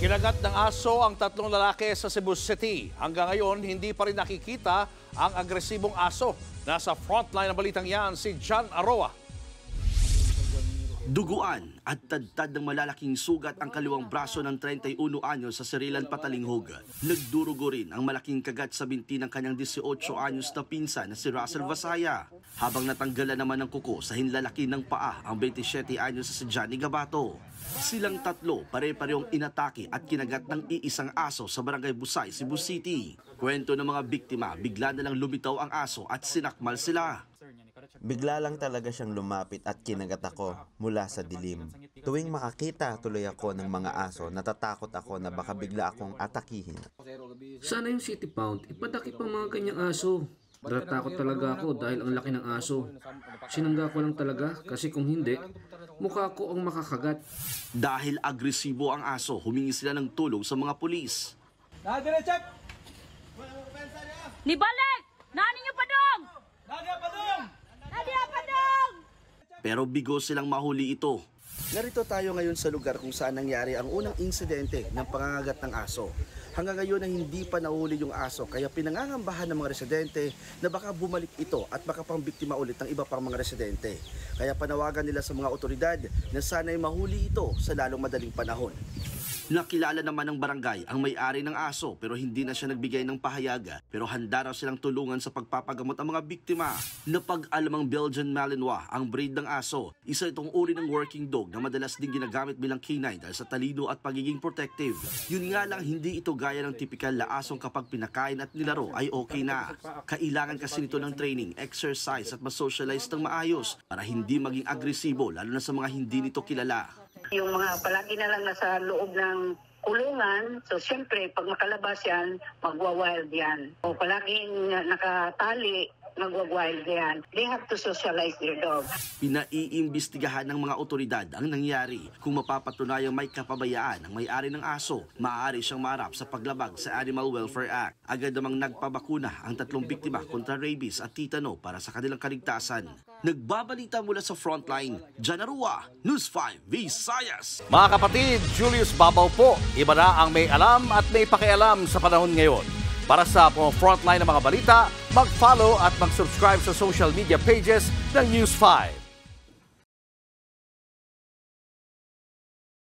Kinagat ng aso ang tatlong lalaki sa Cebu City. Hanggang ngayon, hindi pa rin nakikita ang agresibong aso. Nasa frontline ng balitang yan si John Aroa. Duguan at tadtad ng malalaking sugat ang kaliwang braso ng 31 anyos sa Sirilan, Patalinghog. Nagdurugo rin ang malaking kagat sa binti ng kanyang 18 anyos na pinsan na si Russell Vasaya. Habang natanggalan naman ng kuko sa hinlalaki ng paa ang 27 anyos sa si Johnny Gabato. Silang tatlo pare-parehong inatake at kinagat ng iisang aso sa Barangay Busay, Cebu City. Kwento ng mga biktima, bigla na lang lumitaw ang aso at sinakmal sila. Bigla lang talaga siyang lumapit at kinagat ako mula sa dilim. Tuwing makakita tuloy ako ng mga aso, natatakot ako na baka bigla akong atakihin. Sana yung City Pound, ipadakip ang mga kanyang aso. Natatakot talaga ako dahil ang laki ng aso. Sinangga ko lang talaga kasi kung hindi, mukha ko ang makakagat. Dahil agresibo ang aso, humingi sila ng tulong sa mga pulis. Nibalik! Nani niyo pa dong! Pero bigo silang mahuli ito. Narito tayo ngayon sa lugar kung saan nangyari ang unang insidente ng pangangagat ng aso. Hanggang ngayon ay hindi pa nahuli yung aso, kaya pinangangambahan ng mga residente na baka bumalik ito at baka pang biktima ulit ng iba pang mga residente. Kaya panawagan nila sa mga otoridad na sana'y mahuli ito sa lalong madaling panahon. Nakilala naman ng barangay ang may-ari ng aso pero hindi na siya nagbigay ng pahayaga, pero handa raw silang tulungan sa pagpapagamot ang mga biktima. Napag-alamang Belgian Malinois ang breed ng aso. Isa itong uri ng working dog na madalas din ginagamit bilang canine dahil sa talino at pagiging protective. Yun nga lang, hindi ito gaya ng tipikal na asong kapag pinakain at nilaro ay okay na. Kailangan kasi nito ng training, exercise at masocialize ng maayos para hindi maging agresibo lalo na sa mga hindi nito kilala. Yung mga palagi na lang nasa loob ng kulungan, so siyempre pag makalabas yan, magwa-wild yan. O palaging nakatali, magwa-wild yan. They have to socialize their dog. Pinaiimbestigahan ng mga otoridad ang nangyari. Kung mapapatunayang may kapabayaan ang may-ari ng aso, maaari siyang maharap sa paglabag sa Animal Welfare Act. Agad namang nagpabakuna ang tatlong biktima kontra rabies at tetano para sa kanilang kaligtasan. Nagbabalita mula sa frontline, John Aroa, News 5 Visayas. Mga kapatid, Julius Babaw po. Iba na ang may alam at may pakialam sa panahon ngayon. Para sa frontline ng mga balita, mag-follow at mag-subscribe sa social media pages ng News 5.